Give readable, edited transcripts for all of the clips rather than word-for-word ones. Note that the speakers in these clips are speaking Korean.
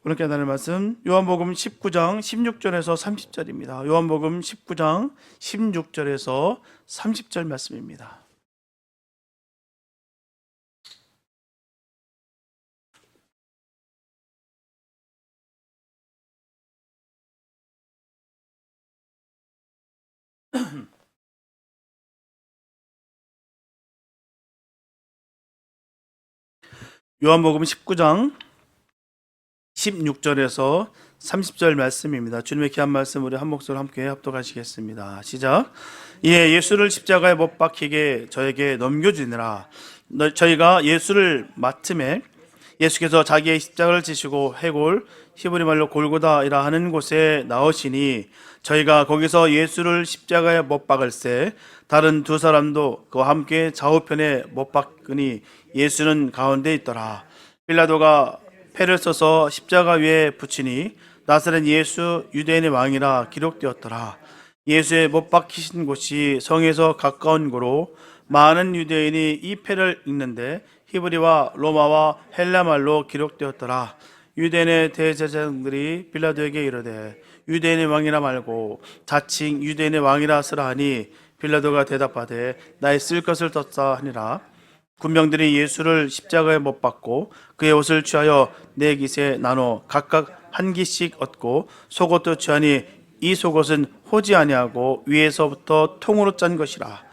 오늘 깨달을 말씀 요한복음 19장 16절에서 30절입니다. 요한복음 19장 16절에서 30절 말씀입니다. 요한복음 19장 16절에서 30절 말씀입니다. 주님의 귀한 말씀 우리 한 목소리로 함께 합독하시겠습니다. 시작. 예, 예수를 십자가에 못 박히게 저에게 넘겨주니라. 저희가 예수를 맡음에 예수께서 자기의 십자가를 지시고 해골 히브리 말로 골고다이라 하는 곳에 나오시니 저희가 거기서 예수를 십자가에 못 박을새 다른 두 사람도 그와 함께 좌우편에 못 박으니 예수는 가운데 있더라. 빌라도가 패를 써서 십자가 위에 붙이니 나사렛 예수 유대인의 왕이라 기록되었더라. 예수의 못 박히신 곳이 성에서 가까운 고로 많은 유대인이 이 패를 읽는데 히브리와 로마와 헬라말로 기록되었더라. 유대인의 대제사장들이 빌라도에게 이르되 유대인의 왕이라 말고 자칭 유대인의 왕이라 쓰라 하니 빌라도가 대답하되 나의 쓸 것을 떴다 하니라. 군병들이 예수를 십자가에 못 박고 그의 옷을 취하여 네 깃에 나눠 각각 한 깃씩 얻고 속옷도 취하니 이 속옷은 호지 아니하고 위에서부터 통으로 짠 것이라.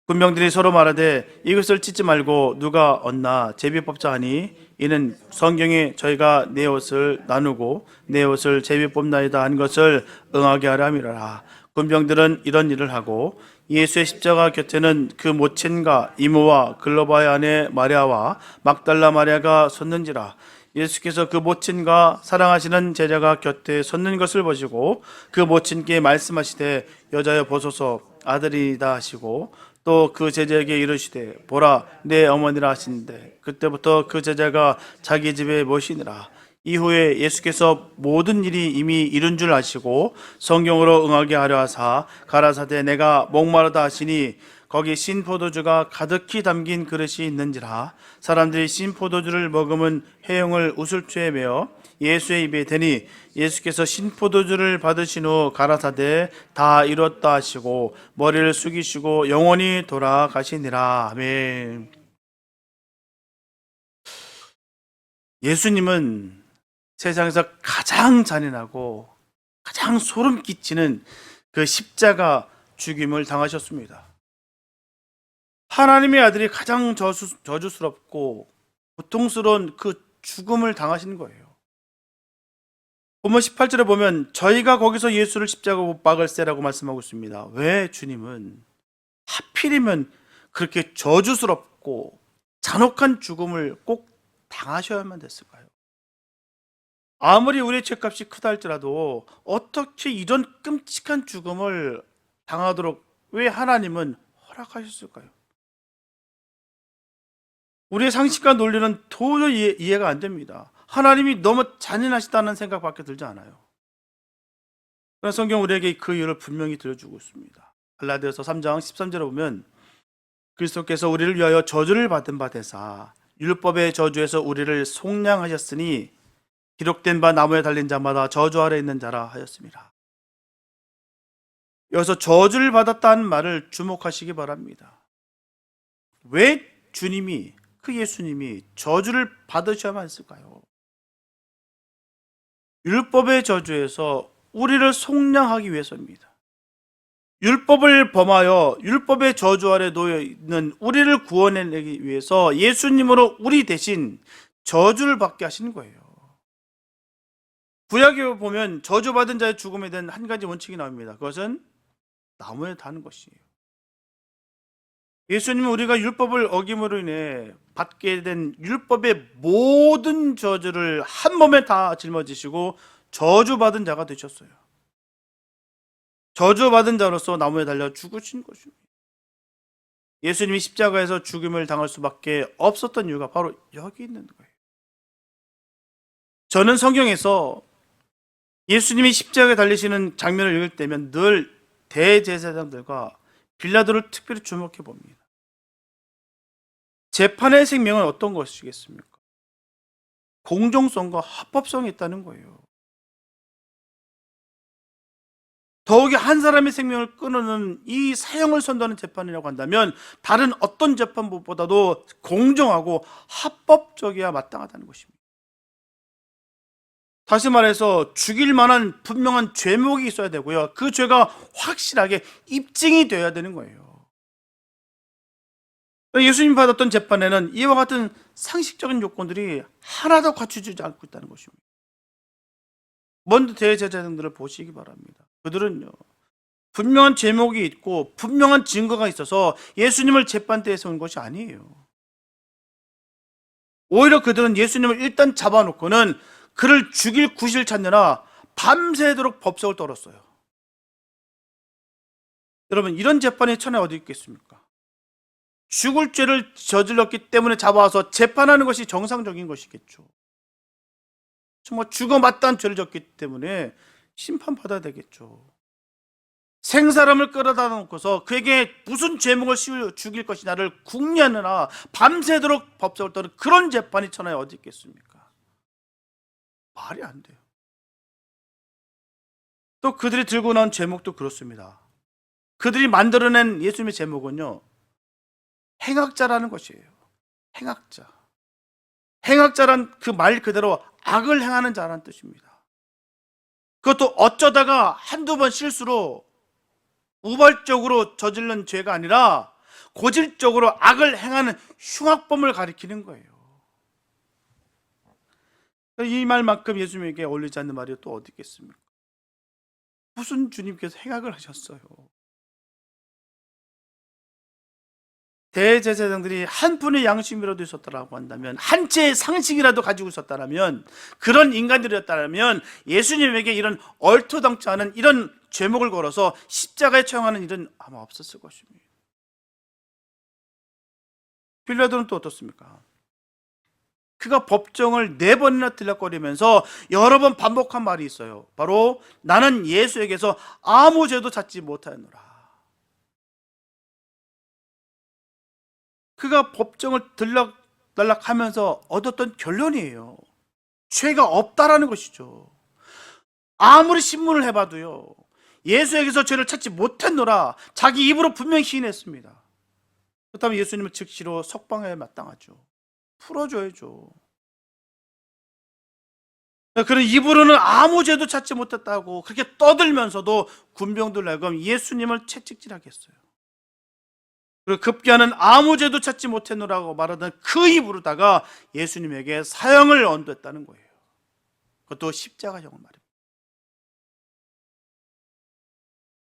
군병들이 서로 말하되 이것을 찢지 말고 누가 얻나 제비뽑자 하니 이는 성경에 저희가 내 옷을 나누고 내 옷을 제비뽑나이다 한 것을 응하게 하려 함이라. 군병들은 이런 일을 하고 예수의 십자가 곁에는 그 모친과 이모와 글로바의 아내 마리아와 막달라 마리아가 섰는지라. 예수께서 그 모친과 사랑하시는 제자가 곁에 섰는 것을 보시고 그 모친께 말씀하시되 여자여 보소서 아들이다 하시고 또 그 제자에게 이르시되 보라 내 어머니라 하시는데 그때부터 그 제자가 자기 집에 모시니라. 이후에 예수께서 모든 일이 이미 이룬 줄 아시고 성경으로 응하게 하려 하사 가라사대 내가 목마르다 하시니 거기 신포도주가 가득히 담긴 그릇이 있는지라. 사람들이 신포도주를 먹으면 해용을 우슬초에 메어 예수의 입에 대니 예수께서 신포도주를 받으신 후 가라사대 다 이뤘다 하시고 머리를 숙이시고 영원히 돌아가시니라. 아멘. 예수님은 세상에서 가장 잔인하고 가장 소름 끼치는 그 십자가 죽임을 당하셨습니다. 하나님의 아들이 가장 저주스럽고 고통스러운 그 죽음을 당하신 거예요. 본문 18절에 보면 저희가 거기서 예수를 십자가 못 박을세라고 말씀하고 있습니다. 왜 주님은 하필이면 그렇게 저주스럽고 잔혹한 죽음을 꼭 당하셔야만 됐을까요? 아무리 우리의 죄값이 크다 할지라도 어떻게 이런 끔찍한 죽음을 당하도록 왜 하나님은 허락하셨을까요? 우리의 상식과 논리는 도저히 이해가 안 됩니다. 하나님이 너무 잔인하시다는 생각밖에 들지 않아요. 그러나 성경 우리에게 그 이유를 분명히 들려주고 있습니다. 갈라디아서 3장 13절에 보면 그리스도께서 우리를 위하여 저주를 받은 바 되사 율법의 저주에서 우리를 속량하셨으니 기록된 바 나무에 달린 자마다 저주 아래 있는 자라 하였습니다. 여기서 저주를 받았다는 말을 주목하시기 바랍니다. 왜 주님이 그 예수님이 저주를 받으셔야만 했을까요? 율법의 저주에서 우리를 속량하기 위해서입니다. 율법을 범하여 율법의 저주 아래 놓여 있는 우리를 구원해내기 위해서 예수님으로 우리 대신 저주를 받게 하시는 거예요. 구약에 보면 저주받은 자의 죽음에 대한 한 가지 원칙이 나옵니다. 그것은 나무에 다는 것이에요. 예수님은 우리가 율법을 어김으로 인해 받게 된 율법의 모든 저주를 한 몸에 다 짊어지시고 저주받은 자가 되셨어요. 저주받은 자로서 나무에 달려 죽으신 것입니다. 예수님이 십자가에서 죽임을 당할 수밖에 없었던 이유가 바로 여기 있는 거예요. 저는 성경에서 예수님이 십자가에 달리시는 장면을 읽을 때면 늘 대제사장들과 빌라도를 특별히 주목해 봅니다. 재판의 생명은 어떤 것이겠습니까? 공정성과 합법성이 있다는 거예요. 더욱이 한 사람의 생명을 끊는 이 사형을 선도하는 재판이라고 한다면 다른 어떤 재판보다도 공정하고 합법적이어야 마땅하다는 것입니다. 다시 말해서 죽일 만한 분명한 죄목이 있어야 되고요. 그 죄가 확실하게 입증이 되어야 되는 거예요. 예수님 받았던 재판에는 이와 같은 상식적인 요건들이 하나도 갖추지 않고 있다는 것입니다. 먼저 대제사장들을 보시기 바랍니다. 그들은요, 분명한 제목이 있고 분명한 증거가 있어서 예수님을 재판대에 세운 것이 아니에요. 오히려 그들은 예수님을 일단 잡아놓고는 그를 죽일 구실을 찾느라 밤새도록 법석을 떨었어요. 여러분, 이런 재판의 천에 어디 있겠습니까? 죽을 죄를 저질렀기 때문에 잡아와서 재판하는 것이 정상적인 것이겠죠. 정말 죽어 마땅한 죄를 졌기 때문에 심판받아야 되겠죠. 생사람을 끌어다 놓고서 그에게 무슨 죄목을 씌워 죽일 것이냐를 궁리하느라 밤새도록 법석을 떠는 그런 재판이 천하에 어디 있겠습니까? 말이 안 돼요. 또 그들이 들고 나온 제목도 그렇습니다. 그들이 만들어낸 예수님의 제목은요, 행악자라는 것이에요. 행악자. 행악자란 그 말 그대로 악을 행하는 자라는 뜻입니다. 그것도 어쩌다가 한두 번 실수로 우발적으로 저지른 죄가 아니라 고질적으로 악을 행하는 흉악범을 가리키는 거예요. 이 말만큼 예수님에게 어울리지 않는 말이 또 어디 있겠습니까? 무슨 주님께서 행악을 하셨어요? 대제사장들이 한 푼의 양심이라도 있었다라고 한다면, 한 채의 상식이라도 가지고 있었다면, 그런 인간들이었다면 예수님에게 이런 얼토당치 않은 이런 죄목을 걸어서 십자가에 처형하는 일은 아마 없었을 것입니다. 빌라도는 또 어떻습니까? 그가 법정을 4번이나 들락거리면서 여러 번 반복한 말이 있어요. 바로 나는 예수에게서 아무 죄도 찾지 못하였노라. 그가 법정을 들락날락하면서 얻었던 결론이에요. 죄가 없다라는 것이죠. 아무리 신문을 해봐도요, 예수에게서 죄를 찾지 못했노라 자기 입으로 분명히 시인했습니다. 그렇다면 예수님은 즉시로 석방에 마땅하죠. 풀어줘야죠. 그런 입으로는 아무 죄도 찾지 못했다고 그렇게 떠들면서도 군병들 하여금 예수님을 채찍질하게 했어요. 그리고 급기야는 아무 죄도 찾지 못했노라고 말하던 그 입으로다가 예수님에게 사형을 언도했다는 거예요. 그것도 십자가형을 말입니다.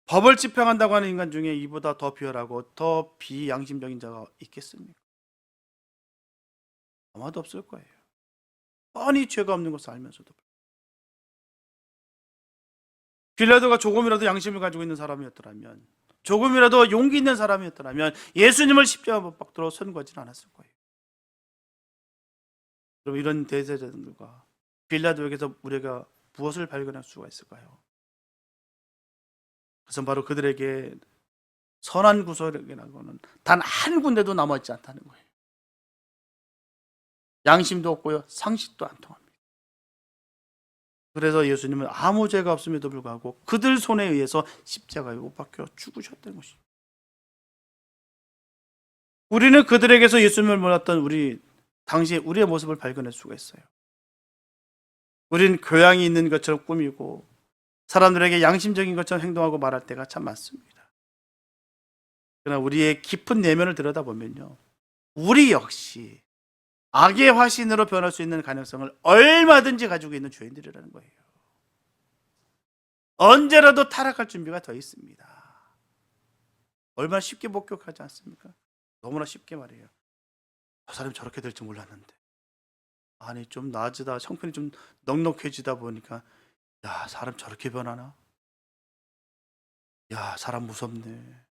법을 집행한다고 하는 인간 중에 이보다 더 비열하고 더 비양심적인 자가 있겠습니까? 아마도 없을 거예요. 뻔히 죄가 없는 것을 알면서도. 빌라도가 조금이라도 양심을 가지고 있는 사람이었더라면, 조금이라도 용기 있는 사람이었더라면 예수님을 십자가 못 박도록 선고하지는 않았을 거예요. 그럼 이런 대제사장들과 빌라도에게서 우리가 무엇을 발견할 수가 있을까요? 그것은 바로 그들에게 선한 구설이라고는 단 한 군데도 남아있지 않다는 거예요. 양심도 없고요, 상식도 안 통합니다. 그래서 예수님은 아무 죄가 없음에도 불구하고 그들 손에 의해서 십자가에 못 박혀 죽으셨다는 것입니다. 우리는 그들에게서 예수님을 몰랐던 당시에 우리의 모습을 발견할 수가 있어요. 우리는 교양이 있는 것처럼 꾸미고 사람들에게 양심적인 것처럼 행동하고 말할 때가 참 많습니다. 그러나 우리의 깊은 내면을 들여다보면요, 우리 역시 악의 화신으로 변할 수 있는 가능성을 얼마든지 가지고 있는 죄인들이라는 거예요. 언제라도 타락할 준비가 더 있습니다. 얼마나 쉽게 목격하지 않습니까? 너무나 쉽게 말이에요. 저 사람이 저렇게 될 줄 몰랐는데, 아니 좀 나아지다 형편이 좀 넉넉해지다 보니까, 야 사람 저렇게 변하나? 야 사람 무섭네.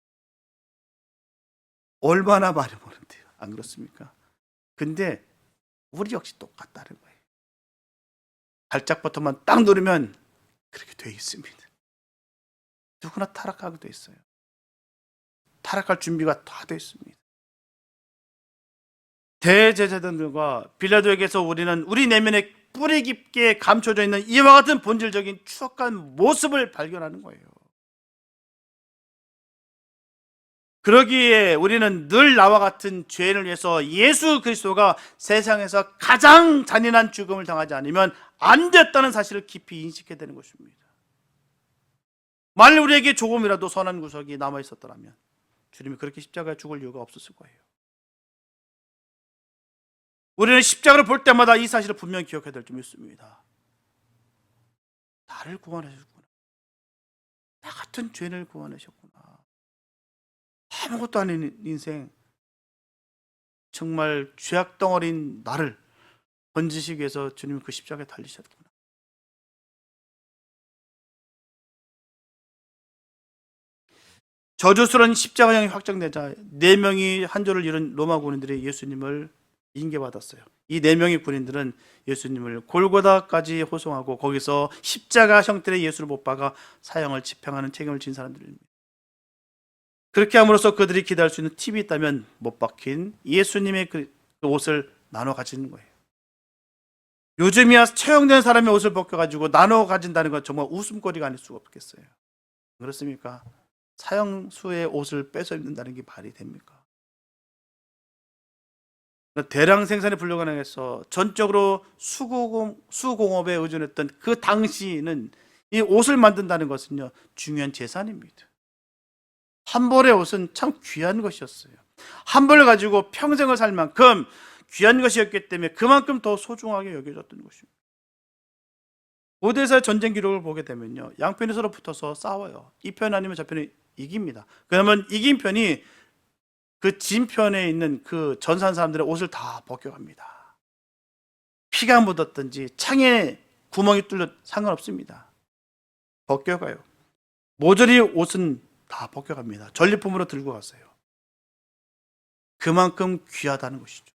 얼마나 많이 보는데요, 안 그렇습니까? 근데 우리 역시 똑같다는 거예요. 발작 버튼만 딱 누르면 그렇게 돼 있습니다. 누구나 타락하게 돼 있어요. 타락할 준비가 다 돼 있습니다. 대제사장들과 빌라도에게서 우리는 우리 내면에 뿌리 깊게 감춰져 있는 이와 같은 본질적인 추악한 모습을 발견하는 거예요. 그러기에 우리는 늘 나와 같은 죄인을 위해서 예수 그리스도가 세상에서 가장 잔인한 죽음을 당하지 않으면 안 됐다는 사실을 깊이 인식해야 되는 것입니다. 만일 우리에게 조금이라도 선한 구석이 남아 있었더라면 주님이 그렇게 십자가에 죽을 이유가 없었을 거예요. 우리는 십자가를 볼 때마다 이 사실을 분명히 기억해야 될 줄 믿습니다. 나를 구원하셨구나. 나 같은 죄인을 구원하셨구나. 아무것도 아닌 인생, 정말 죄악 덩어리인 나를 건지시기 위해서 주님은 그 십자가에 달리셨구나. 저주스러운 십자가형이 확정되자 4명이 한 조를 이룬 로마 군인들이 예수님을 인계받았어요. 이 4명의 군인들은 예수님을 골고다까지 호송하고 거기서 십자가 형태의 예수를 못 박아 사형을 집행하는 책임을 진 사람들입니다. 그렇게 함으로써 그들이 기대할 수 있는 팁이 있다면 못 박힌 예수님의 그 옷을 나눠 가지는 거예요. 요즘이야 처형된 사람의 옷을 벗겨가지고 나눠 가진다는 건 정말 웃음거리가 아닐 수가 없겠어요. 그렇습니까? 사형수의 옷을 뺏어 입는다는 게 말이 됩니까? 대량 생산에 불가능해서 전적으로 수공업에 의존했던 그 당시는 이 옷을 만든다는 것은요 중요한 재산입니다. 한 벌의 옷은 참 귀한 것이었어요. 한 벌을 가지고 평생을 살 만큼 귀한 것이었기 때문에 그만큼 더 소중하게 여겨졌던 것입니다. 고대사의 전쟁 기록을 보게 되면요 양편이 서로 붙어서 싸워요. 이 편 아니면 저 편이 이깁니다. 그러면 이긴 편이 그 진 편에 있는 그 전사한 사람들의 옷을 다 벗겨갑니다. 피가 묻었든지 창에 구멍이 뚫려 상관없습니다. 벗겨가요. 모조리 옷은 다 벗겨갑니다. 전리품으로 들고 갔어요. 그만큼 귀하다는 것이죠.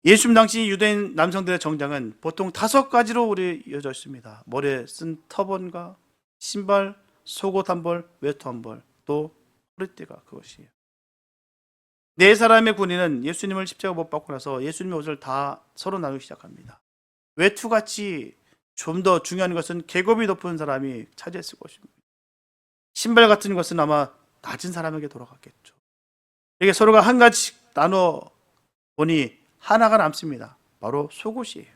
예수님 당시 유대인 남성들의 정장은 보통 5가지로 이어져 있습니다. 머리에 쓴 터번과 신발, 속옷 한 벌, 외투 한 벌, 또 허리띠가 그것이에요. 4사람의 군인은 예수님을 십자가 못 박고 나서 예수님의 옷을 다 서로 나누기 시작합니다. 외투같이 좀 더 중요한 것은 계급이 높은 사람이 차지했을 것입니다. 신발 같은 것은 아마 낮은 사람에게 돌아갔겠죠. 이게 서로가 한 가지씩 나눠 보니 하나가 남습니다. 바로 속옷이에요.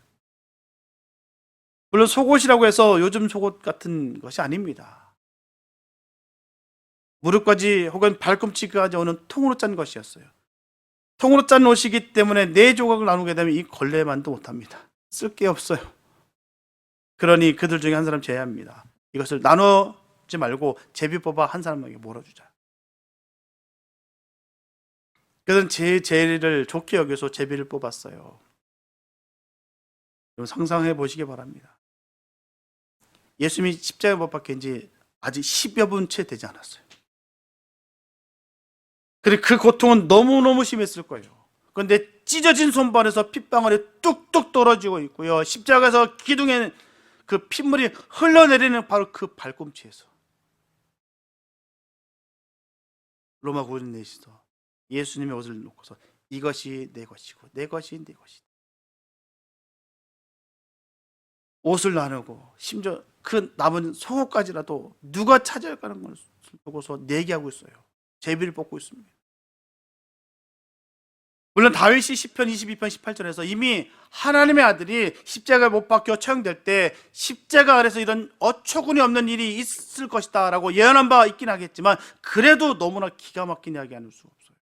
물론 속옷이라고 해서 요즘 속옷 같은 것이 아닙니다. 무릎까지 혹은 발꿈치까지 오는 통으로 짠 것이었어요. 통으로 짠 옷이기 때문에 4조각을 나누게 되면 이 걸레만도 못합니다. 쓸 게 없어요. 그러니 그들 중에 한 사람 제외합니다. 이것을 나누지 말고 제비 뽑아 한 사람에게 몰아주자. 그들은 제 제의를 좋게 여겨서 제비를 뽑았어요. 상상해 보시기 바랍니다. 예수님이 십자가에 못 박힌 지 아직 10여 분 채 되지 않았어요. 그리고 그 고통은 너무너무 심했을 거예요. 그런데 찢어진 손발에서 핏방울이 뚝뚝 떨어지고 있고요. 십자가에서 기둥에 그 핏물이 흘러내리는 바로 그 발꿈치에서 로마 군인 넷이서 예수님의 옷을 놓고서 이것이 내 것이고 내 것이 내 것이다. 옷을 나누고 심지어 그 남은 속옷까지라도 누가 차지할까는 것을 보고서 내기하고 있어요. 제비를 뽑고 있습니다. 물론 다윗이 시편 22편 18절에서 이미 하나님의 아들이 십자가에 못 박혀 처형될 때 십자가 아래서 이런 어처구니 없는 일이 있을 것이다 라고 예언한 바 있긴 하겠지만 그래도 너무나 기가 막힌 이야기 아닐 수가 없어요.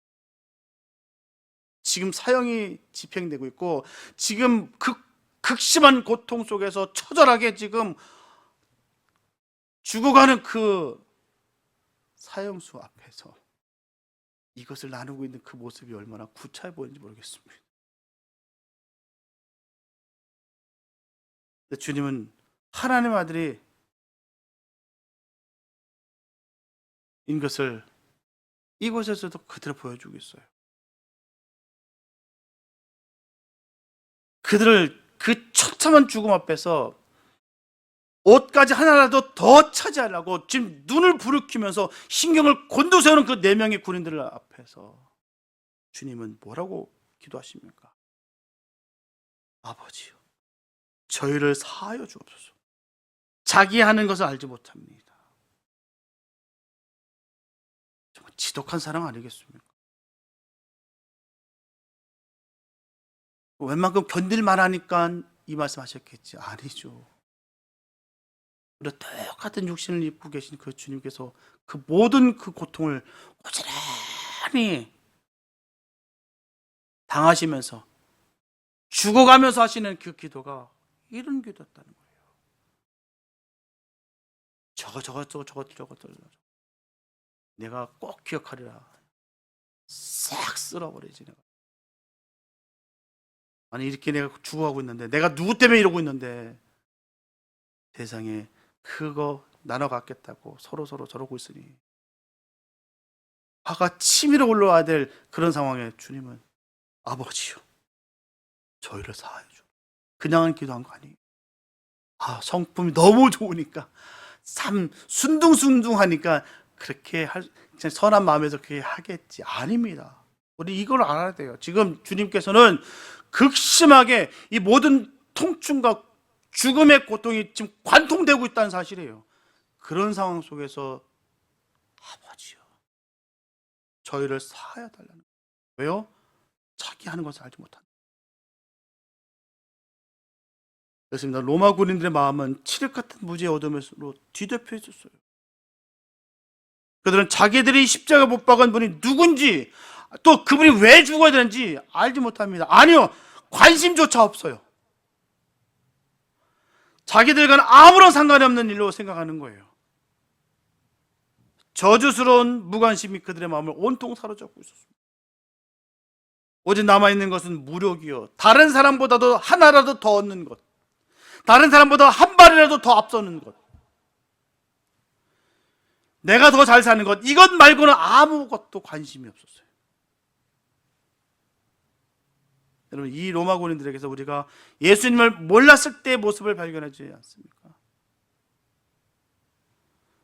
지금 사형이 집행되고 있고 지금 극심한 고통 속에서 처절하게 지금 죽어가는 그 사형수 앞에서 이것을 나누고 있는 그 모습이 얼마나 구차해 보이는지 모르겠습니다. 근데 주님은 하나님의 아들이 인 것을 이곳에서도 그대로 보여주고 있어요. 그들을 그 처참한 죽음 앞에서 옷까지 하나라도 더 차지하려고 지금 눈을 부르키면서 신경을 곤두세우는 그 4명의 군인들 앞에서 주님은 뭐라고 기도하십니까? 아버지요, 저희를 사하여 주옵소서. 자기 하는 것을 알지 못합니다. 정말 지독한 사랑 아니겠습니까? 웬만큼 견딜만 하니까 이 말씀 하셨겠지. 아니죠. 우리 똑같은 육신을 입고 계신 그 주님께서 그 모든 그 고통을 고스란히 당하시면서 죽어가면서 하시는 그 기도가 이런 기도였다는 거예요. 저것들 내가 꼭 기억하리라. 싹 쓸어버리지 내가. 아니 이렇게 내가 죽어가고 있는데, 내가 누구 때문에 이러고 있는데 세상에 그거 나눠 갖겠다고 서로 저러고 있으니 화가 치밀어 올라와야 될 그런 상황에 주님은 아버지요, 저희를 사하여 주. 그냥 기도한 거 아니에요. 성품이 너무 좋으니까, 참 순둥순둥하니까 그렇게 그냥 선한 마음에서 그렇게 하겠지. 아닙니다. 우리 이걸 알아야 돼요. 지금 주님께서는 극심하게 이 모든 통증과 죽음의 고통이 지금 관통되고 있다는 사실이에요. 그런 상황 속에서 아버지요, 저희를 사하여 달라는 거예요. 왜요? 자기 하는 것을 알지 못한다. 그렇습니다. 로마 군인들의 마음은 칠흑 같은 무지의 어둠으로 뒤덮여 있었어요. 그들은 자기들이 십자가 못 박은 분이 누군지, 또 그분이 왜 죽어야 되는지 알지 못합니다. 아니요, 관심조차 없어요. 자기들과는 아무런 상관이 없는 일로 생각하는 거예요. 저주스러운 무관심이 그들의 마음을 온통 사로잡고 있었습니다. 오직 남아있는 것은 무력이요, 다른 사람보다도 하나라도 더 얻는 것, 다른 사람보다 한 발이라도 더 앞서는 것, 내가 더 잘 사는 것, 이것 말고는 아무것도 관심이 없었어요. 여러분, 이 로마 군인들에게서 우리가 예수님을 몰랐을 때의 모습을 발견하지 않습니까?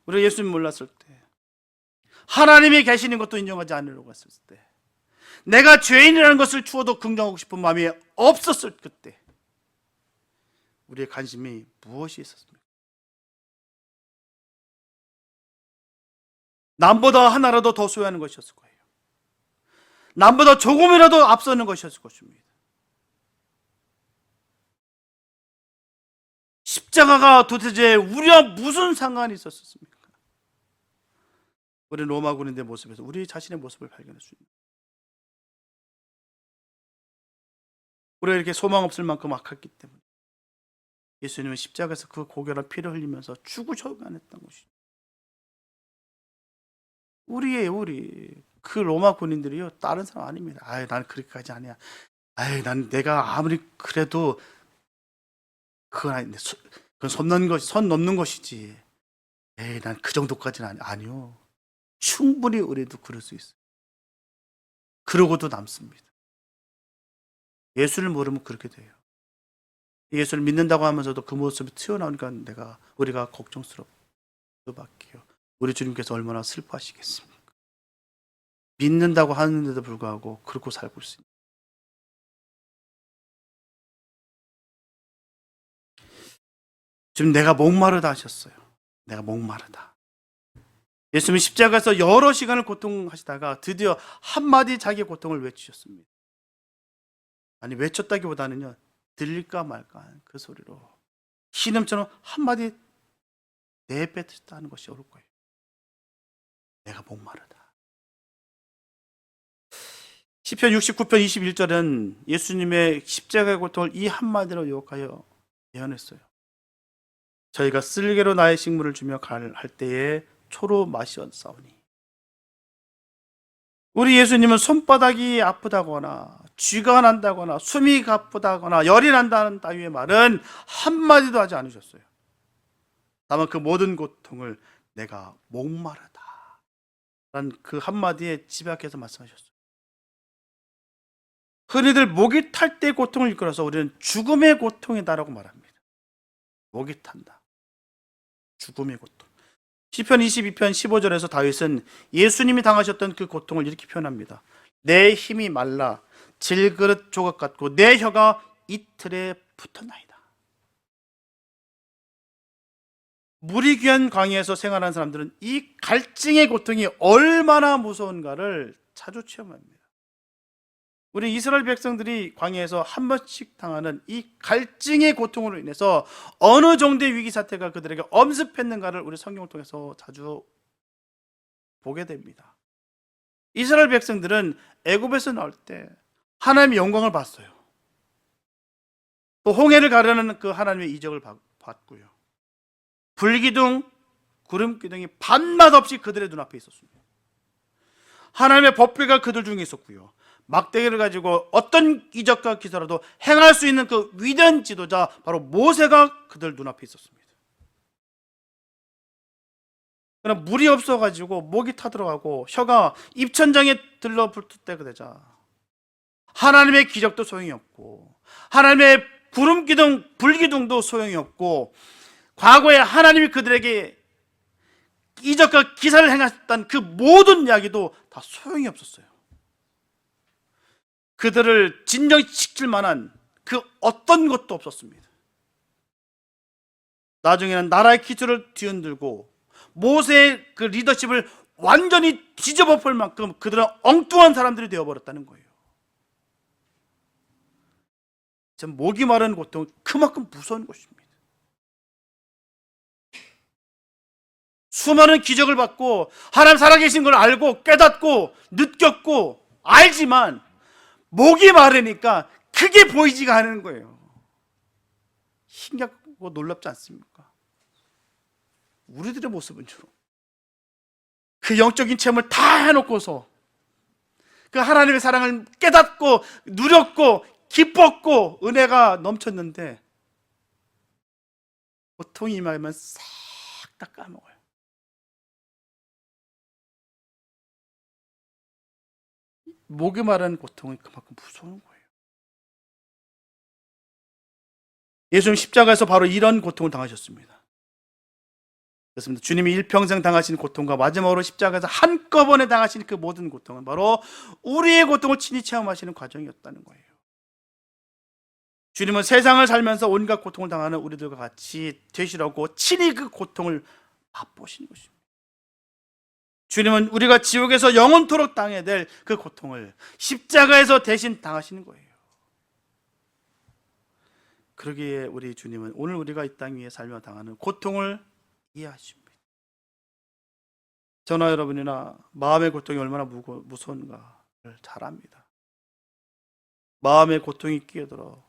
우리가 예수님 몰랐을 때, 하나님이 계시는 것도 인정하지 않으려고 했을 때, 내가 죄인이라는 것을 추워도 긍정하고 싶은 마음이 없었을 그때, 우리의 관심이 무엇이 있었습니까? 남보다 하나라도 더 소유하는 것이었을 거예요. 남보다 조금이라도 앞서는 것이었을 것입니다. 십자가가 도대체 우리와 무슨 상관이 있었습니까? 우리 로마 군인의 모습에서 우리 자신의 모습을 발견할 수 있는, 우리가 이렇게 소망 없을 만큼 악했기 때문에 예수님은 십자가에서 그 고결한 피를 흘리면서 죽으셔야만 했던 것이죠. 우리예요, 우리. 그 로마 군인들이요, 다른 사람 아닙니다. 난 그렇게까지 아니야. 난 내가 아무리 그래도 그건 아닌데, 그건 선 넘는 것이지. 난 그 정도까지는 아니요. 충분히 우리도 그럴 수 있어요. 그러고도 남습니다. 예수를 모르면 그렇게 돼요. 예수를 믿는다고 하면서도 그 모습이 튀어나오니까 우리가 걱정스럽고 밖에요. 우리 주님께서 얼마나 슬퍼하시겠습니까? 믿는다고 하는데도 불구하고 그렇게 살고 있습니다. 지금 내가 목마르다 하셨어요. 내가 목마르다. 예수님은 십자가에서 여러 시간을 고통하시다가 드디어 한마디 자기의 고통을 외치셨습니다. 아니, 외쳤다기보다는요, 들릴까 말까 그 소리로 신음처럼 한마디 내뱉었다는 것이 옳을 거예요. 내가 목마르다. 시편 69편 21절은 예수님의 십자가의 고통을 이 한마디로 요약하여 예언했어요. 저희가 쓸개로 나의 식물을 주며 할 때에 초로 마시었사오니. 우리 예수님은 손바닥이 아프다거나 쥐가 난다거나 숨이 가쁘다거나 열이 난다는 따위의 말은 한마디도 하지 않으셨어요. 다만 그 모든 고통을 내가 목마르다 라는 그 한마디에 집약해서 말씀하셨어요. 흔히들 목이 탈 때 고통을 일컬어서 우리는 죽음의 고통이다라고 말합니다. 목이 탄다. 죽음의 고통. 시편 22편 15절에서 다윗은 예수님이 당하셨던 그 고통을 이렇게 표현합니다. 내 힘이 말라 질그릇 조각 같고 내 혀가 이틀에 붙었나이다. 물이 귀한 광야에서 생활하는 사람들은 이 갈증의 고통이 얼마나 무서운가를 자주 체험합니다. 우리 이스라엘 백성들이 광야에서 한 번씩 당하는 이 갈증의 고통으로 인해서 어느 정도의 위기 사태가 그들에게 엄습했는가를 우리 성경을 통해서 자주 보게 됩니다. 이스라엘 백성들은 애굽에서 나올 때 하나님의 영광을 봤어요. 또 홍해를 가르는 그 하나님의 이적을 봤고요. 불기둥, 구름기둥이 밤낮 없이 그들의 눈앞에 있었습니다. 하나님의 법궤가 그들 중에 있었고요. 막대기를 가지고 어떤 이적과 기사라도 행할 수 있는 그 위대한 지도자 바로 모세가 그들 눈앞에 있었습니다. 그러나 물이 없어가지고 목이 타들어가고 혀가 입천장에 들러붙을 되자 하나님의 기적도 소용이 없고 하나님의 구름기둥, 불기둥도 소용이 없고 과거에 하나님이 그들에게 이적과 기사를 행하셨던 그 모든 이야기도 다 소용이 없었어요. 그들을 진정시킬 만한 그 어떤 것도 없었습니다. 나중에는 나라의 기초를 뒤흔들고 모세의 그 리더십을 완전히 뒤집어 볼 만큼 그들은 엉뚱한 사람들이 되어버렸다는 거예요. 참 목이 마른 고통은 그만큼 무서운 것입니다. 수많은 기적을 받고 하나님 살아계신 걸 알고 깨닫고 느꼈고 알지만 목이 마르니까 크게 보이지가 않는 거예요. 신기하고 놀랍지 않습니까? 우리들의 모습은 주로 그 영적인 체험을 다 해놓고서 그 하나님의 사랑을 깨닫고 누렸고 기뻤고 은혜가 넘쳤는데 고통이 임하면 싹 다 까먹어요. 목이 마른 고통은 그만큼 무서운 거예요. 예수님 십자가에서 바로 이런 고통을 당하셨습니다. 그렇습니다. 주님이 일평생 당하신 고통과 마지막으로 십자가에서 한꺼번에 당하신 그 모든 고통은 바로 우리의 고통을 친히 체험하시는 과정이었다는 거예요. 주님은 세상을 살면서 온갖 고통을 당하는 우리들과 같이 되시라고 친히 그 고통을 맛보신 것입니다. 주님은 우리가 지옥에서 영원토록 당해야 될 그 고통을 십자가에서 대신 당하시는 거예요. 그러기에 우리 주님은 오늘 우리가 이 땅 위에 살며 당하는 고통을 이해하십니다. 저나 여러분이나 마음의 고통이 얼마나 무서운가를 잘 압니다. 마음의 고통이 끼어들어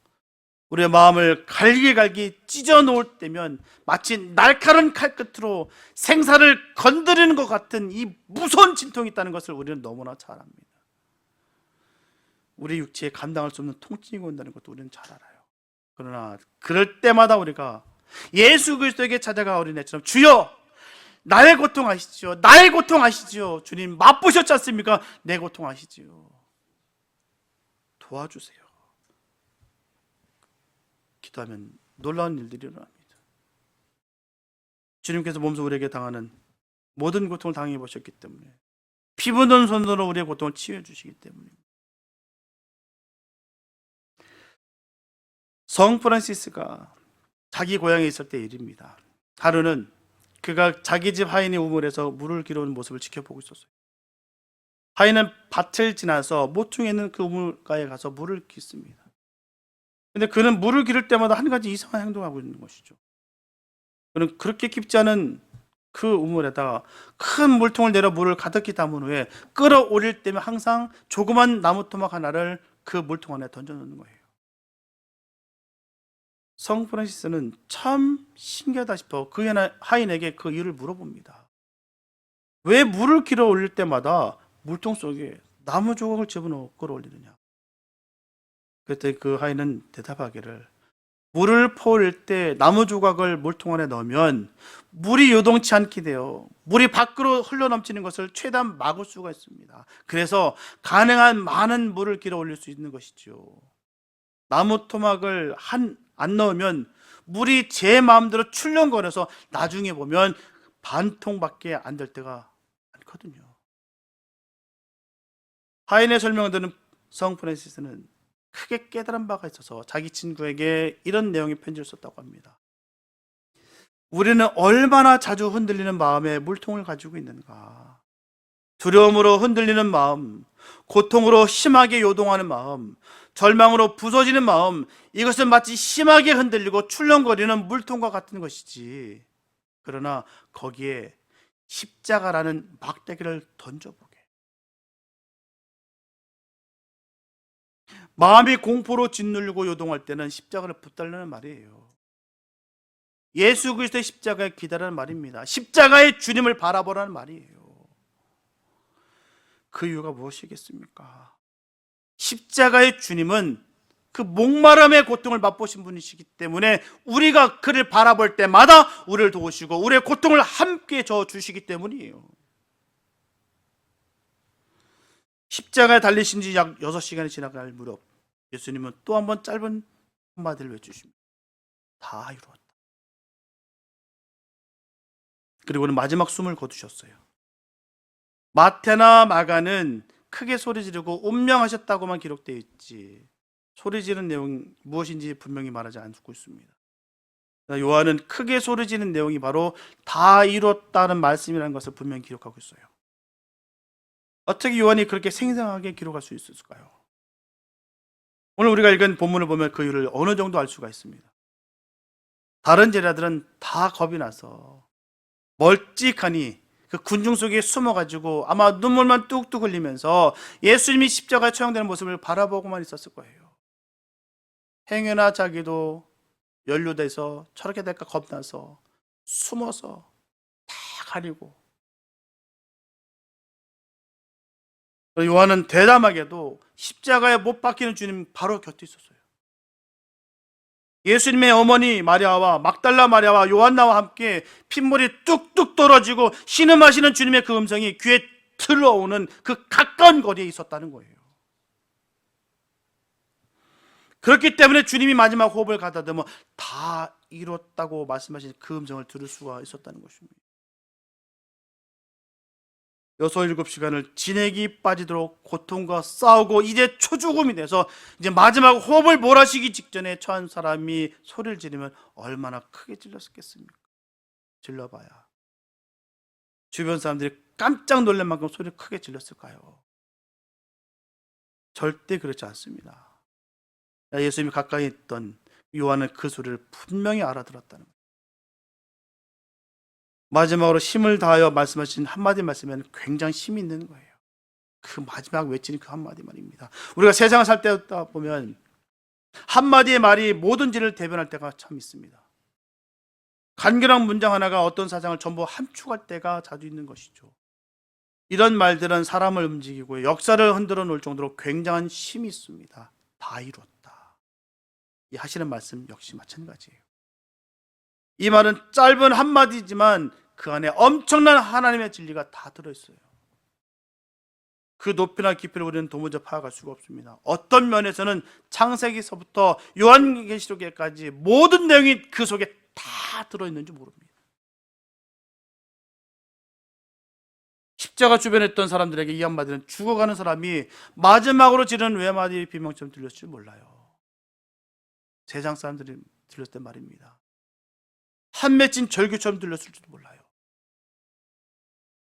우리의 마음을 갈기갈기 찢어 놓을 때면 마치 날카로운 칼끝으로 생사를 건드리는 것 같은 이 무서운 진통이 있다는 것을 우리는 너무나 잘 압니다. 우리 육체에 감당할 수 없는 통증이 온다는 것도 우리는 잘 알아요. 그러나 그럴 때마다 우리가 예수 그리스도에게 찾아가 어린애처럼 주여 나의 고통 아시지요? 나의 고통 아시지요? 주님 맛보셨지 않습니까? 내 고통 아시지요? 도와주세요. 기도하면 놀라운 일들이 일어납니다. 주님께서 몸소 우리에게 당하는 모든 고통을 당해 보셨기 때문에 피 묻은 손으로 우리의 고통을 치유해 주시기 때문입니다. 성 프란시스가 자기 고향에 있을 때 일입니다. 하루는 그가 자기 집 하인의 우물에서 물을 기르는 모습을 지켜보고 있었어요. 하인은 밭을 지나서 모퉁이에 있는 그 우물가에 가서 물을 깃습니다. 근데 그는 물을 기를 때마다 한 가지 이상한 행동을 하고 있는 것이죠. 그는 그렇게 깊지 않은 그 우물에다가 큰 물통을 내려 물을 가득히 담은 후에 끌어올릴 때면 항상 조그만 나무 토막 하나를 그 물통 안에 던져놓는 거예요. 성 프란시스는 참 신기하다 싶어 그 하인에게 그 이유를 물어봅니다. 왜 물을 길어 올릴 때마다 물통 속에 나무 조각을 집어넣어 끌어올리느냐? 그랬더니 그 하인은 대답하기를 물을 퍼올릴 때 나무 조각을 물통 안에 넣으면 물이 요동치 않게 되어 물이 밖으로 흘러넘치는 것을 최대한 막을 수가 있습니다. 그래서 가능한 많은 물을 길어 올릴 수 있는 것이죠. 나무 토막을 안 넣으면 물이 제 마음대로 출렁거려서 나중에 보면 반통밖에 안 될 때가 많거든요. 하인의 설명을 들은 성 프란시스는 크게 깨달은 바가 있어서 자기 친구에게 이런 내용의 편지를 썼다고 합니다. 우리는 얼마나 자주 흔들리는 마음에 물통을 가지고 있는가. 두려움으로 흔들리는 마음, 고통으로 심하게 요동하는 마음, 절망으로 부서지는 마음, 이것은 마치 심하게 흔들리고 출렁거리는 물통과 같은 것이지. 그러나 거기에 십자가라는 막대기를 던져보게. 마음이 공포로 짓눌리고 요동할 때는 십자가를 붙들라는 말이에요. 예수 그리스도의 십자가에 기다라는 말입니다. 십자가의 주님을 바라보라는 말이에요. 그 이유가 무엇이겠습니까? 십자가의 주님은 그 목마름의 고통을 맛보신 분이시기 때문에 우리가 그를 바라볼 때마다 우리를 도우시고 우리의 고통을 함께 져주시기 때문이에요. 십자가에 달리신 지 약 6시간이 지나갈 무렵 예수님은 또 한 번 짧은 한마디를 외치십니다. 다 이루었다. 그리고는 마지막 숨을 거두셨어요. 마태나 마가는 크게 소리 지르고 운명하셨다고만 기록되어 있지 소리 지르는 내용이 무엇인지 분명히 말하지 않고 있습니다. 요한은 크게 소리 지르는 내용이 바로 다 이뤘다는 말씀이라는 것을 분명히 기록하고 있어요. 어떻게 요한이 그렇게 생생하게 기록할 수 있을까요? 오늘 우리가 읽은 본문을 보면 그 이유를 어느 정도 알 수가 있습니다. 다른 제자들은 다 겁이 나서 멀찍하니 그 군중 속에 숨어가지고 아마 눈물만 뚝뚝 흘리면서 예수님이 십자가에 처형되는 모습을 바라보고만 있었을 거예요. 행여나 자기도 연루돼서 저렇게 될까 겁나서 숨어서 다 가리고. 요한은 대담하게도 십자가에 못 박히는 주님 바로 곁에 있었어요. 예수님의 어머니 마리아와 막달라 마리아와 요한나와 함께 핏물이 뚝뚝 떨어지고 신음하시는 주님의 그 음성이 귀에 들어오는 그 가까운 거리에 있었다는 거예요. 그렇기 때문에 주님이 마지막 호흡을 가다듬어 다 이뤘다고 말씀하신 그 음성을 들을 수가 있었다는 것입니다. 6, 7시간을 진액이 빠지도록 고통과 싸우고 이제 초죽음이 돼서 이제 마지막 호흡을 몰아쉬기 직전에 처한 사람이 소리를 지르면 얼마나 크게 질렀겠습니까? 질러봐야 주변 사람들이 깜짝 놀랄 만큼 소리를 크게 질렀을까요? 절대 그렇지 않습니다. 예수님이 가까이 있던 요한은 그 소리를 분명히 알아들었다는 거예요. 마지막으로 힘을 다하여 말씀하신 한마디 말씀에는 굉장히 힘이 있는 거예요. 그 마지막 외치는 그 한마디 말입니다. 우리가 세상을 살 때 보면 한마디의 말이 모든지를 대변할 때가 참 있습니다. 간결한 문장 하나가 어떤 사상을 전부 함축할 때가 자주 있는 것이죠. 이런 말들은 사람을 움직이고 역사를 흔들어 놓을 정도로 굉장한 힘이 있습니다. 다 이뤘다. 이 하시는 말씀 역시 마찬가지예요. 이 말은 짧은 한마디지만 그 안에 엄청난 하나님의 진리가 다 들어있어요. 그 높이나 깊이를 우리는 도무지 파악할 수가 없습니다. 어떤 면에서는 창세기서부터 요한계시록에까지 모든 내용이 그 속에 다 들어있는지 모릅니다. 십자가 주변에 있던 사람들에게 이 한마디는 죽어가는 사람이 마지막으로 지르는 외마디 비명처럼 들렸을 몰라요. 세상 사람들이 들렸을 때 말입니다. 한 맺힌 절규처럼 들렸을지도 몰라요.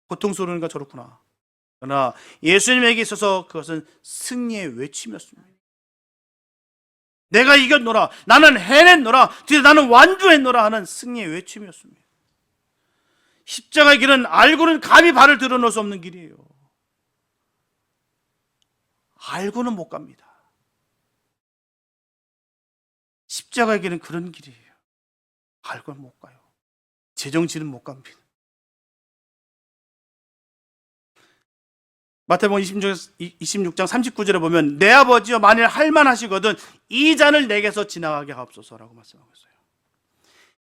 고통스러우니까 저렇구나. 그러나 예수님에게 있어서 그것은 승리의 외침이었습니다. 내가 이겼노라, 나는 해냈노라, 드디어 나는 완주했노라 하는 승리의 외침이었습니다. 십자가의 길은 알고는 감히 발을 들어놓을 수 없는 길이에요. 알고는 못 갑니다. 십자가의 길은 그런 길이에요. 알고는 못 가요. 제정신은 못 갑니다. 마태복음 26장 39절에 보면 내 아버지여 만일 할만하시거든 이 잔을 내게서 지나가게 하옵소서라고 말씀하고 있어요.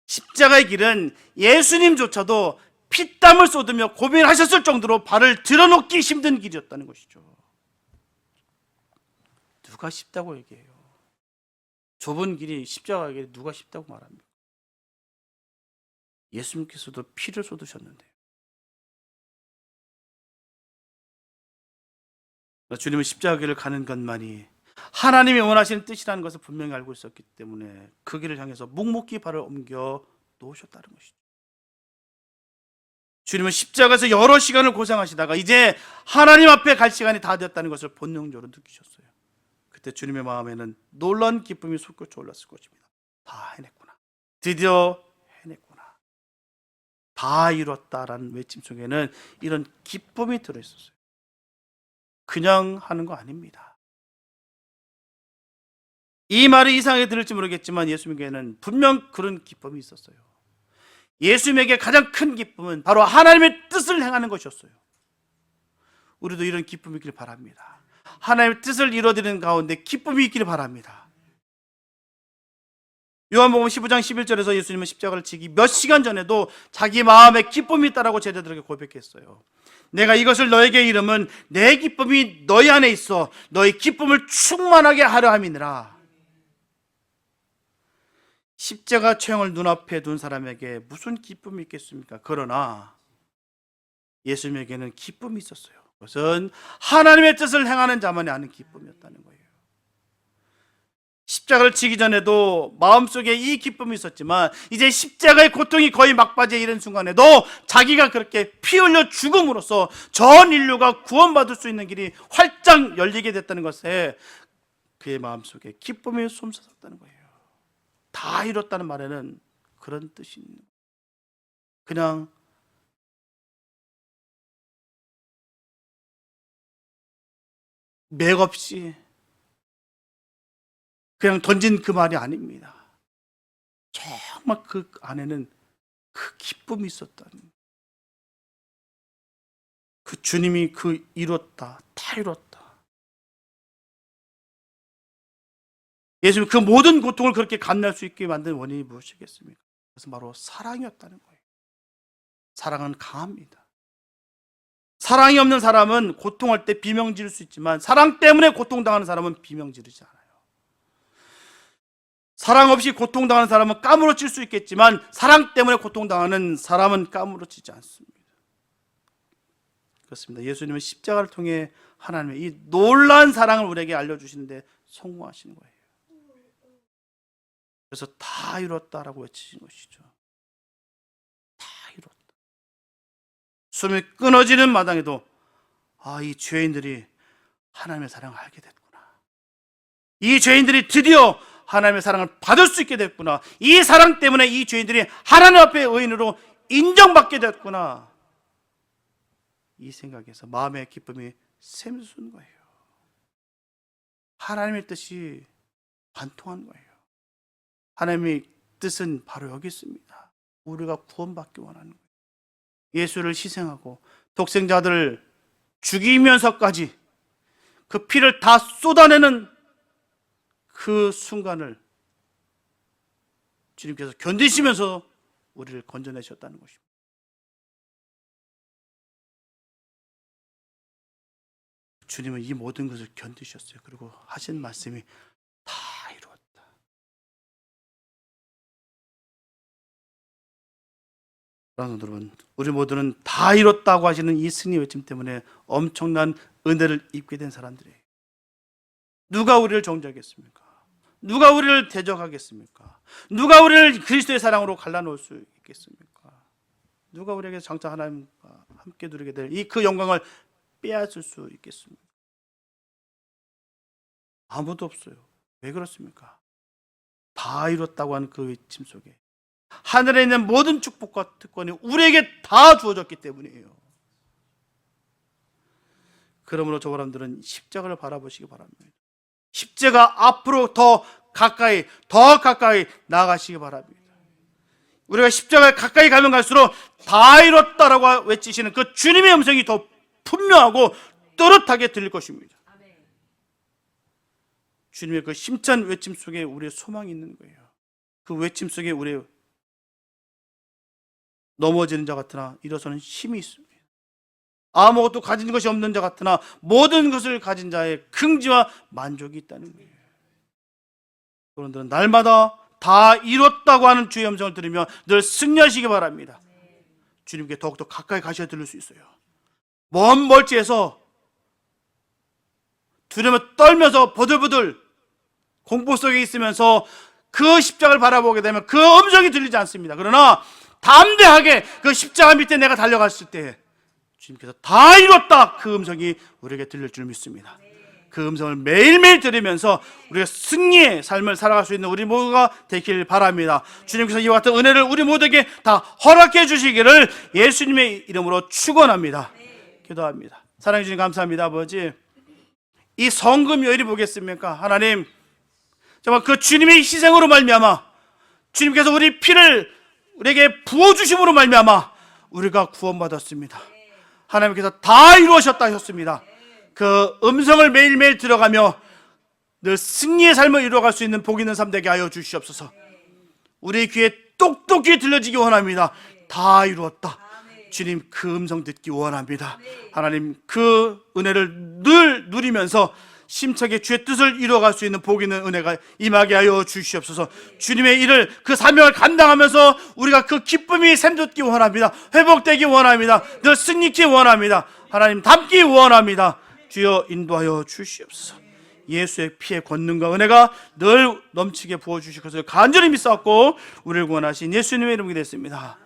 십자가의 길은 예수님조차도 피땀을 쏟으며 고민하셨을 정도로 발을 들어놓기 힘든 길이었다는 것이죠. 누가 쉽다고 얘기해요? 좁은 길이 십자가의 길이 누가 쉽다고 말합니까? 예수님께서도 피를 쏟으셨는데 주님은 십자가를 가는 것만이 하나님이 원하시는 뜻이라는 것을 분명히 알고 있었기 때문에 그 길을 향해서 묵묵히 발을 옮겨 놓으셨다는 것이죠. 주님은 십자가에서 여러 시간을 고생하시다가 이제 하나님 앞에 갈 시간이 다 되었다는 것을 본능적으로 느끼셨어요. 그때 주님의 마음에는 놀라운 기쁨이 솟구쳐 올랐을 것입니다. 다 해냈구나. 드디어 해냈구나. 다 이뤘다라는 외침 속에는 이런 기쁨이 들어있었어요. 그냥 하는 거 아닙니다. 이 말이 이상하게 들을지 모르겠지만 예수님에게는 분명 그런 기쁨이 있었어요. 예수님에게 가장 큰 기쁨은 바로 하나님의 뜻을 행하는 것이었어요. 우리도 이런 기쁨이 있기를 바랍니다. 하나님의 뜻을 이루어드리는 가운데 기쁨이 있기를 바랍니다. 요한복음 15장 11절에서 예수님은 십자가를 지기 몇 시간 전에도 자기 마음에 기쁨이 있다라고 제자들에게 고백했어요. 내가 이것을 너에게 이름은 내 기쁨이 너희 안에 있어 너희 기쁨을 충만하게 하려 함이니라. 십자가 처형을 눈앞에 둔 사람에게 무슨 기쁨이 있겠습니까? 그러나 예수님에게는 기쁨이 있었어요. 그것은 하나님의 뜻을 행하는 자만이 아는 기쁨이었다는 거예요. 십자가를 지기 전에도 마음속에 이 기쁨이 있었지만 이제 십자가의 고통이 거의 막바지에 이른 순간에도 자기가 그렇게 피 흘려 죽음으로써 전 인류가 구원받을 수 있는 길이 활짝 열리게 됐다는 것에 그의 마음속에 기쁨이 솟았다는 거예요. 다 이뤘다는 말에는 그런 뜻이 있는 거예요. 그냥 맥없이 그냥 던진 그 말이 아닙니다. 정말 그 안에는 그 기쁨이 있었다는, 그 주님이 그 이뤘다, 다 이뤘다. 예수님 그 모든 고통을 그렇게 감내할 수 있게 만든 원인이 무엇이겠습니까? 그것은 바로 사랑이었다는 거예요. 사랑은 강합니다. 사랑이 없는 사람은 고통할 때 비명 지를 수 있지만 사랑 때문에 고통당하는 사람은 비명 지르지 않아요. 사랑 없이 고통당하는 사람은 까무러칠 수 있겠지만 사랑 때문에 고통당하는 사람은 까무러치지 않습니다. 그렇습니다. 예수님은 십자가를 통해 하나님의 이 놀라운 사랑을 우리에게 알려주시는데 성공하시는 거예요. 그래서 다 이뤘다라고 외치신 것이죠. 다 이뤘다. 숨이 끊어지는 마당에도 이 죄인들이 하나님의 사랑을 알게 됐구나. 이 죄인들이 드디어 하나님의 사랑을 받을 수 있게 됐구나. 이 사랑 때문에 이 죄인들이 하나님 앞에 의인으로 인정받게 됐구나. 이 생각에서 마음의 기쁨이 샘솟는 거예요. 하나님의 뜻이 관통한 거예요. 하나님의 뜻은 바로 여기 있습니다. 우리가 구원받기 원하는 거예요. 예수를 희생하고 독생자들을 죽이면서까지 그 피를 다 쏟아내는 그 순간을 주님께서 견디시면서 우리를 건져내셨다는 것입니다. 주님은 이 모든 것을 견디셨어요. 그리고 하신 말씀이 다 이루었다. 여러분, 우리 모두는 다 이뤘다고 하시는 이 승리 외침 때문에 엄청난 은혜를 입게 된 사람들이에요. 누가 우리를 정죄하겠습니까? 누가 우리를 대적하겠습니까? 누가 우리를 그리스도의 사랑으로 갈라놓을 수 있겠습니까? 누가 우리에게 장차 하나님과 함께 누리게 될 이 그 영광을 빼앗을 수 있겠습니까? 아무도 없어요. 왜 그렇습니까? 다 이뤘다고 하는 그 외침 속에 하늘에 있는 모든 축복과 특권이 우리에게 다 주어졌기 때문이에요. 그러므로 저 사람들은 십자가를 바라보시기 바랍니다. 십자가 앞으로 더 가까이 나아가시기 바랍니다. 우리가 십자가에 가까이 가면 갈수록 다 이뤘다라고 외치시는 그 주님의 음성이 더 분명하고 또렷하게 들릴 것입니다. 주님의 그 힘찬 외침 속에 우리의 소망이 있는 거예요. 그 외침 속에 우리의 넘어지는 자 같으나 일어서는 힘이 있습니다. 아무것도 가진 것이 없는 자 같으나 모든 것을 가진 자의 긍지와 만족이 있다는 거예요. 그런들은 날마다 다 이뤘다고 하는 주의 음성을 들으며 늘 승리하시기 바랍니다. 주님께 더욱더 가까이 가셔야 들을 수 있어요. 먼 멀지에서 두려움에 떨면서 버들버들 공포 속에 있으면서 그 십자가를 바라보게 되면 그 음성이 들리지 않습니다. 그러나 담대하게 그 십자가 밑에 내가 달려갔을 때 주님께서 다 이뤘다, 그 음성이 우리에게 들릴 줄 믿습니다. 그 음성을 매일매일 들으면서 우리가 승리의 삶을 살아갈 수 있는 우리 모두가 되길 바랍니다. 주님께서 이와 같은 은혜를 우리 모두에게 다 허락해 주시기를 예수님의 이름으로 축원합니다. 기도합니다. 사랑해 주님 감사합니다. 아버지, 이 성금요일이 보겠습니까? 하나님, 정말 그 주님의 희생으로 말미암아 주님께서 우리 피를 우리에게 부어주심으로 말미암아 우리가 구원받았습니다. 하나님께서 다 이루셨다 하셨습니다. 그 음성을 매일매일 들어가며 늘 승리의 삶을 이루어갈 수 있는 복 있는 삶 되게 하여 주시옵소서. 우리 귀에 똑똑히 들려지기 원합니다. 다 이루었다, 주님, 그 음성 듣기 원합니다. 하나님, 그 은혜를 늘 누리면서 심차게 주의 뜻을 이루어갈 수 있는 복 있는 은혜가 임하게 하여 주시옵소서. 주님의 일을, 그 사명을 감당하면서 우리가 그 기쁨이 샘솟기 원합니다. 회복되기 원합니다. 늘 승리케 원합니다. 하나님, 담기 원합니다. 주여 인도하여 주시옵소서. 예수의 피의 권능과 은혜가 늘 넘치게 부어주실 것을 간절히 믿사옵고 우리를 구원하신 예수님의 이름이 됐습니다.